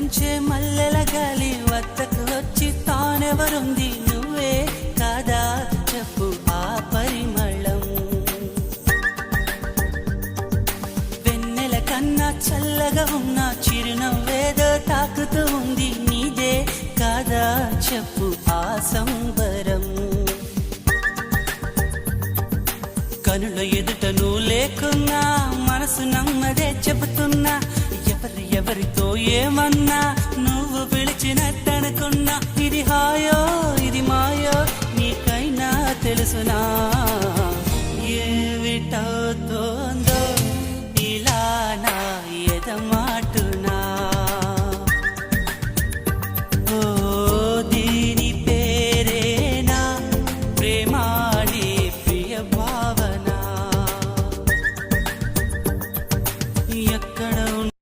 ముంచే మల్లెల గాలి వద్దకు వచ్చి తానెవరుంది నువ్వే కాదా చెప్పు ఆ పరిమళం వెన్నెల కన్నా చల్లగా ఉన్న చిరునవ్వేదో తాకుతూ ఉంది నీదే కాదా చెప్పు ఆ సంబరం కనుల ఎదుట నువ్వు లేకున్నా మనసు నమ్మదే చెబుతున్నా ఎవరితో ఏమన్నా నువ్వు పిలిచినట్టనుకున్నా ఇది హాయో ఇది మాయో నీకైనా తెలుసునా ఏమిటవుతోంది